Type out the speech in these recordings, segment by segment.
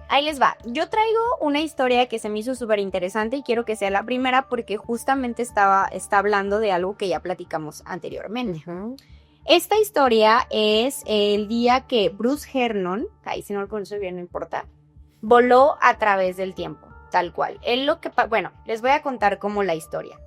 Ahí les va. Yo traigo una historia que se me hizo súper interesante y quiero que sea la primera porque justamente está hablando de algo que ya platicamos anteriormente. Esta historia es el día que Bruce Hernon, ahí si no lo conozco bien no importa, voló a través del tiempo, tal cual. Bueno, les voy a contar cómo la historia.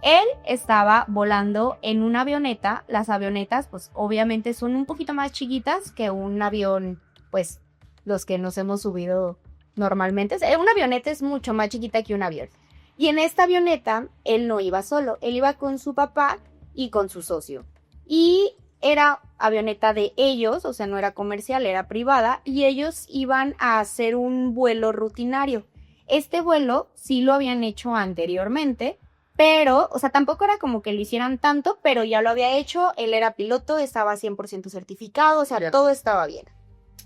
Él estaba volando en una avioneta. Las avionetas, pues obviamente son un poquito más chiquitas que un avión, pues los que nos hemos subido normalmente. Una avioneta es mucho más chiquita que un avión. Y en esta avioneta, él no iba solo, él iba con su papá y con su socio. Y era avioneta de ellos, o sea, no era comercial, era privada, y ellos iban a hacer un vuelo rutinario. Este vuelo sí lo habían hecho anteriormente, pero, o sea, tampoco era como que lo hicieran tanto, pero ya lo había hecho, él era piloto, estaba 100% certificado, o sea, todo estaba bien.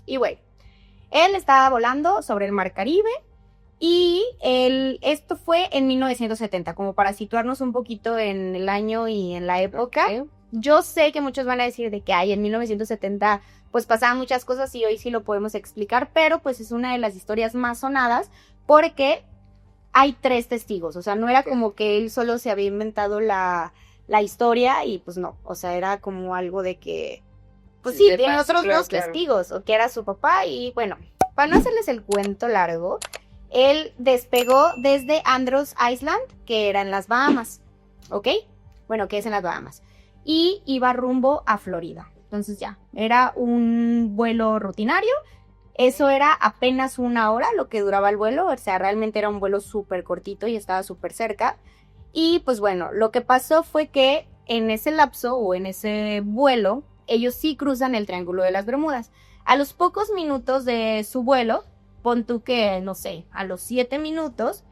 Y bueno, él estaba volando sobre el Mar Caribe y esto fue en 1970, como para situarnos un poquito en el año y en la época. Okay. Yo sé que muchos van a decir de que en 1970 pues pasaban muchas cosas y hoy sí lo podemos explicar, pero pues es una de las historias más sonadas porque hay 3 testigos, o sea, no era como que él solo se había inventado la historia y pues no, o sea, era como algo de que pues sí, tiene otros 2 testigos, o que era su papá, y bueno, para no hacerles el cuento largo, él despegó desde Andros Island, que era en las Bahamas, ¿ok? Bueno, que es en las Bahamas, y iba rumbo a Florida. Entonces ya, era un vuelo rutinario, eso era apenas 1 hora lo que duraba el vuelo, o sea, realmente era un vuelo súper cortito y estaba súper cerca, y pues bueno, lo que pasó fue que en ese lapso, o en ese vuelo, ellos sí cruzan el Triángulo de las Bermudas. A los pocos minutos de su vuelo, pon tú que, no sé, a los 7 minutos,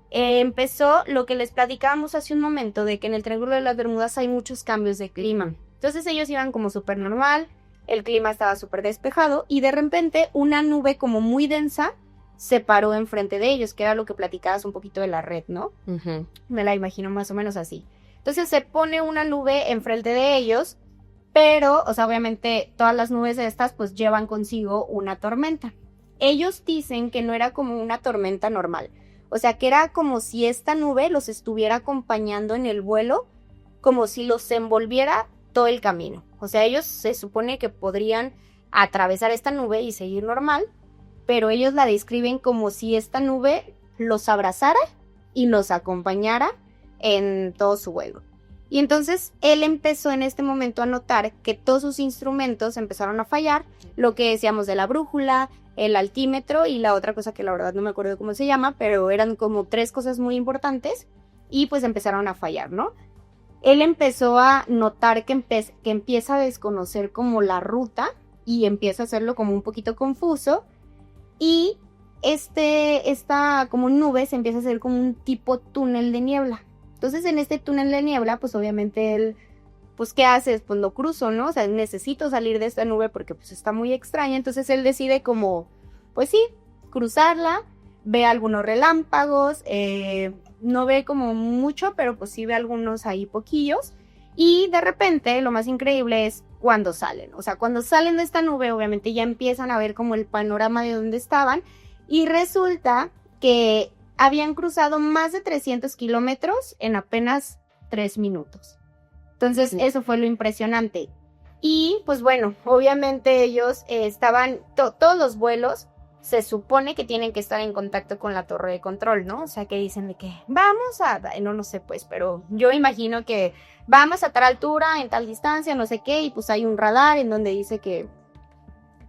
empezó lo que les platicábamos hace un momento, de que en el Triángulo de las Bermudas hay muchos cambios de clima. Entonces ellos iban como súper normal, el clima estaba súper despejado, y de repente una nube como muy densa se paró enfrente de ellos, que era lo que platicabas un poquito de la red, ¿no? Uh-huh. Me la imagino más o menos así. Entonces se pone una nube enfrente de ellos, pero, o sea, obviamente todas las nubes de estas pues llevan consigo una tormenta. Ellos dicen que no era como una tormenta normal, o sea, que era como si esta nube los estuviera acompañando en el vuelo, como si los envolviera todo el camino. O sea, ellos se supone que podrían atravesar esta nube y seguir normal, pero ellos la describen como si esta nube los abrazara y los acompañara en todo su vuelo. Y entonces él empezó en este momento a notar que todos sus instrumentos empezaron a fallar, lo que decíamos de la brújula, el altímetro y la otra cosa que la verdad no me acuerdo cómo se llama, pero eran como 3 cosas muy importantes y pues empezaron a fallar, ¿no? Él empezó a notar que empieza a desconocer como la ruta y empieza a hacerlo como un poquito confuso, y esta como nube se empieza a hacer como un tipo túnel de niebla. Entonces en este túnel de niebla, pues obviamente él, pues ¿qué haces? Pues lo cruzo, ¿no? O sea, necesito salir de esta nube porque pues está muy extraña. Entonces él decide como, pues sí, cruzarla, ve algunos relámpagos, no ve como mucho, pero pues sí ve algunos ahí poquillos. Y de repente lo más increíble es cuando salen. O sea, cuando salen de esta nube, obviamente ya empiezan a ver como el panorama de donde estaban. Y resulta que habían cruzado más de 300 kilómetros en apenas 3 minutos. Entonces, eso fue lo impresionante. Y, pues bueno, obviamente ellos estaban, todos los vuelos se supone que tienen que estar en contacto con la torre de control, ¿no? O sea, que dicen de que vamos a, no sé pues, pero yo imagino que vamos a tal altura, en tal distancia, no sé qué, y pues hay un radar en donde dice que,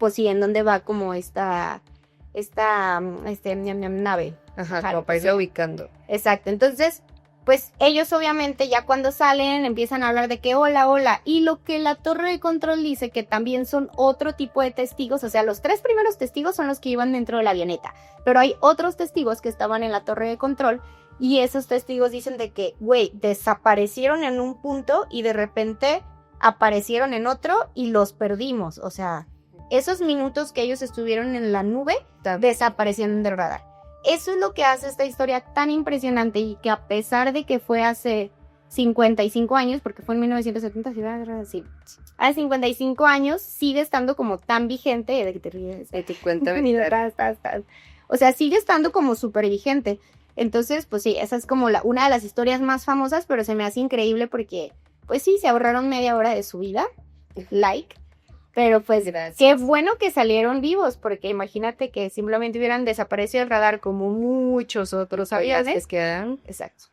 pues sí, en donde va como esta nave. Ajá, como para irlo ubicando. Exacto, entonces, pues ellos obviamente ya cuando salen empiezan a hablar de que hola, y lo que la torre de control dice que también son otro tipo de testigos, o sea, los 3 primeros testigos son los que iban dentro de la avioneta, pero hay otros testigos que estaban en la torre de control, y esos testigos dicen de que, güey, desaparecieron en un punto y de repente aparecieron en otro y los perdimos, o sea, esos minutos que ellos estuvieron en la nube desaparecieron del radar. Eso es lo que hace esta historia tan impresionante, y que a pesar de que fue hace 55 años, porque fue en 1970, sí, a 55 años sigue estando como tan vigente, de que te ríes. Y tu cuenta O sea, sigue estando como súper vigente. Entonces, pues sí, esa es como una de las historias más famosas, pero se me hace increíble porque, pues sí, se ahorraron media hora de su vida, pero pues Gracias. qué bueno que salieron vivos, porque imagínate que simplemente hubieran desaparecido el radar como muchos otros aviones. ¿Sabías que quedan? Exacto.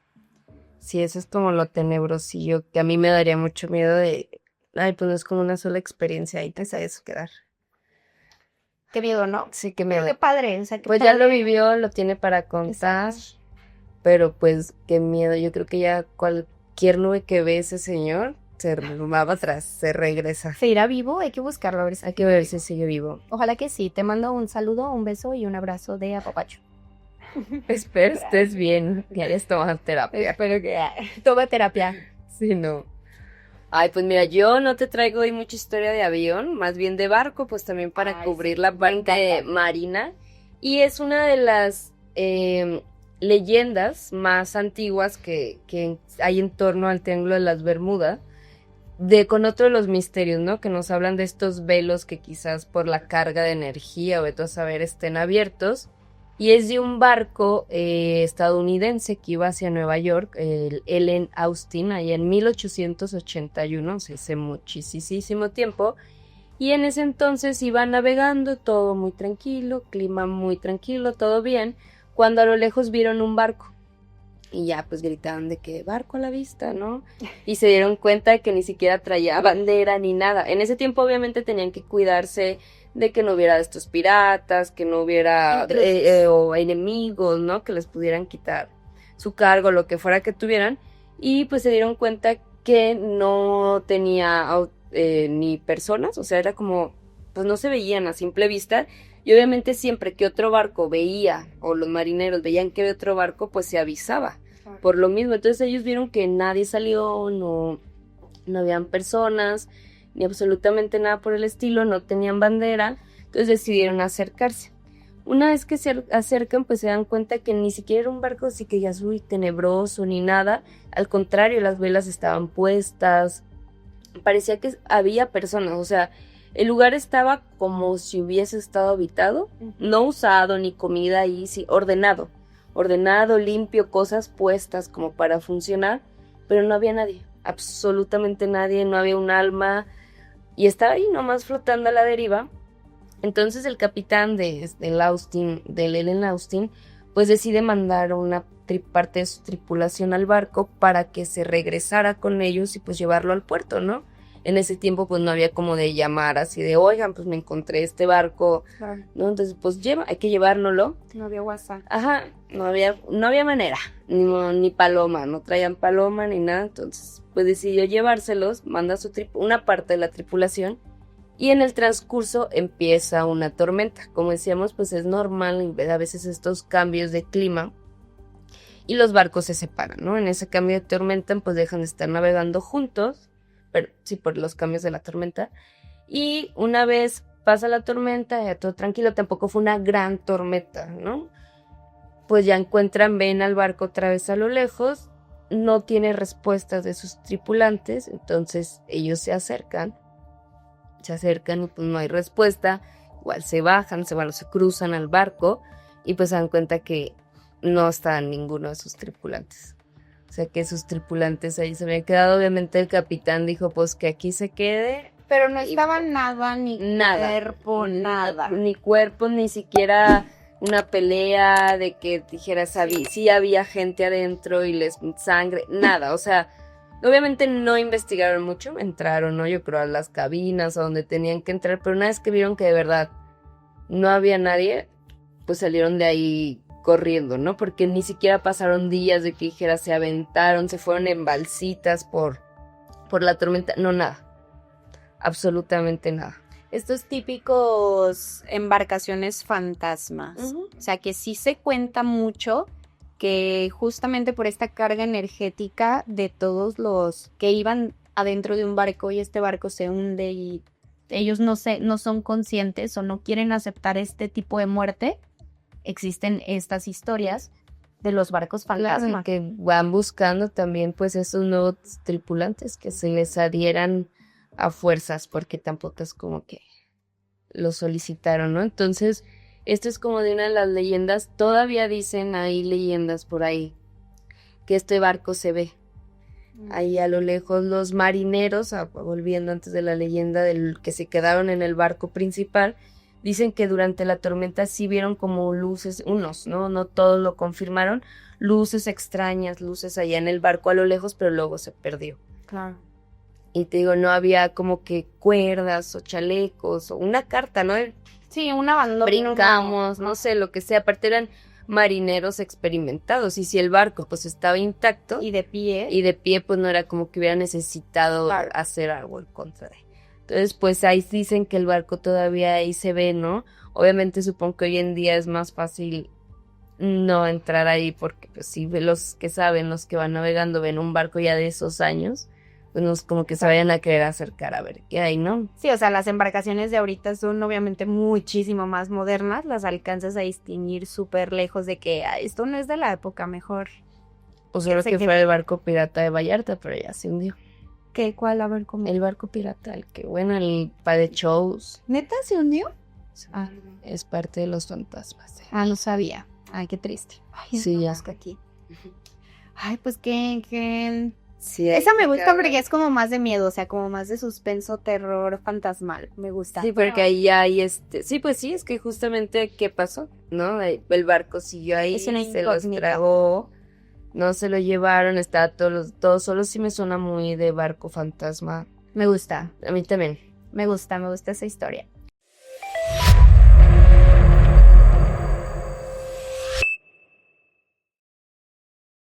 Sí, eso es como lo tenebrosillo, que a mí me daría mucho miedo de... Ay, pues no es como una sola experiencia, ahí te sabes quedar. Qué miedo, ¿no? Sí, qué Pero miedo. qué padre, o sea, qué Pues ya padre. lo vivió, lo tiene para contar, pero pues qué miedo. Yo creo que ya cualquier nube que ve ese señor se va para atrás, se regresa. ¿Se irá vivo? Hay que buscarlo, a ver si... Hay que ver si sigue vivo. Ojalá que sí. Te mando un saludo, un beso y un abrazo de apapacho. Espero estés bien, que hayas tomado terapia. Espero que toma terapia. Sí, no. Ay, pues mira, yo no te traigo hoy mucha historia de avión, más bien de barco, pues también para cubrir la parte marina. Y es una de las leyendas más antiguas que hay en torno al Triángulo de las Bermudas, con otro de los misterios, ¿no? Que nos hablan de estos velos que quizás por la carga de energía o de todo saber estén abiertos. Y es de un barco estadounidense que iba hacia Nueva York, el Ellen Austin, allá en 1881, o sea, hace muchísimo tiempo. Y en ese entonces iba navegando, todo muy tranquilo, clima muy tranquilo, todo bien, cuando a lo lejos vieron un barco. Y ya pues gritaban de que barco a la vista, ¿no? Y se dieron cuenta de que ni siquiera traía bandera ni nada. En ese tiempo obviamente tenían que cuidarse de que no hubiera estos piratas, que no hubiera o enemigos, ¿no? Que les pudieran quitar su cargo, lo que fuera que tuvieran. Y pues se dieron cuenta que no tenía ni personas, o sea, era como, pues no se veían a simple vista. Y obviamente siempre que otro barco veía, o los marineros veían que había otro barco, pues se avisaba. Por lo mismo, entonces ellos vieron que nadie salió, no habían personas, ni absolutamente nada por el estilo, no tenían bandera, entonces decidieron acercarse. Una vez que se acercan, pues se dan cuenta que ni siquiera era un barco así que ya es muy tenebroso ni nada, al contrario, las velas estaban puestas, parecía que había personas, o sea, el lugar estaba como si hubiese estado habitado, no usado ni comida ahí, sí, ordenado, limpio, cosas puestas como para funcionar, pero no había nadie, absolutamente nadie, no había un alma, y estaba ahí nomás flotando a la deriva. Entonces el capitán del Ellen Austin, pues decide mandar una parte de su tripulación al barco para que se regresara con ellos y pues llevarlo al puerto, ¿no? En ese tiempo pues no había como de llamar así de, oigan, pues me encontré este barco, Claro. ¿no? Entonces pues hay que llevárnoslo. No había WhatsApp. Ajá, no había manera, ni paloma, no traían paloma ni nada, entonces pues decidió llevárselos, manda una parte de la tripulación y en el transcurso empieza una tormenta. Como decíamos, pues es normal a veces estos cambios de clima y los barcos se separan, ¿no? En ese cambio de tormenta pues dejan de estar navegando juntos, pero sí por los cambios de la tormenta, y una vez pasa la tormenta, ya todo tranquilo, tampoco fue una gran tormenta, ¿no? Pues ya ven al barco otra vez a lo lejos, no tiene respuestas de sus tripulantes, entonces ellos se acercan y pues no hay respuesta, igual se bajan, se cruzan al barco y pues se dan cuenta que no está ninguno de sus tripulantes. O sea que sus tripulantes ahí se habían quedado, obviamente el capitán dijo pues que aquí se quede. Pero no estaba nada, ni cuerpo, nada. Ni cuerpo, ni siquiera una pelea de que dijeras, sí había gente adentro y sangre, nada, o sea, obviamente no investigaron mucho, entraron, ¿no? Yo creo a las cabinas, a donde tenían que entrar, pero una vez que vieron que de verdad no había nadie, pues salieron de ahí corriendo, ¿no? Porque ni siquiera pasaron días de que dijeras, se aventaron, se fueron en balsitas por la tormenta, no, nada, absolutamente nada. Estos típicos embarcaciones fantasmas. Uh-huh. O sea, que sí se cuenta mucho que justamente por esta carga energética de todos los que iban adentro de un barco y este barco se hunde y ellos no son conscientes o no quieren aceptar este tipo de muerte, existen estas historias de los barcos fantasma. Claro, que van buscando también pues esos nuevos tripulantes que se les adhieran a fuerzas, porque tampoco es como que lo solicitaron, ¿no? Entonces, esto es como de una de las leyendas, todavía dicen, hay leyendas por ahí, que este barco se ve. Ahí a lo lejos los marineros, volviendo antes de la leyenda del que se quedaron en el barco principal, dicen que durante la tormenta sí vieron como luces, unos, ¿no? No todos lo confirmaron, luces extrañas, luces allá en el barco a lo lejos, pero luego se perdió. Claro. Y te digo, no había como que cuerdas o chalecos o una carta, ¿no? Sí, una bandera. Brincamos, no sé, lo que sea. Aparte eran marineros experimentados y si el barco pues estaba intacto Y de pie. y de pie pues no era como que hubiera necesitado Claro. hacer algo en contra de. Entonces pues ahí dicen que el barco todavía ahí se ve, ¿no? Obviamente supongo que hoy en día es más fácil no entrar ahí porque pues si los que saben, los que van navegando ven un barco ya de esos años, pues no es como que se vayan a querer acercar a ver qué hay, ¿no? Sí, o sea, las embarcaciones de ahorita son obviamente muchísimo más modernas, las alcanzas a distinguir súper lejos de que esto no es de la época mejor. O solo sé que que- fuera el barco pirata de Vallarta, pero ya se hundió. ¿Qué? ¿Cuál? A ver, ¿cómo? El barco pirata, el que, bueno, el pa de shows, ¿Neta se hundió? Ah. es parte de los fantasmas. No sabía. Ay, qué triste. Ay, Sí, ya. aquí. Ay, pues qué. Sí, Esa me gusta porque es como más de miedo, o sea, como más de suspenso, terror, fantasmal. Me gusta. Sí, porque ahí hay sí, pues sí, es que justamente, ¿qué pasó? ¿No? El barco siguió ahí, Es una se los incógnita. tragó, no se lo llevaron, está todo solo sí me suena muy de barco fantasma. Me gusta. A mí también. Me gusta esa historia.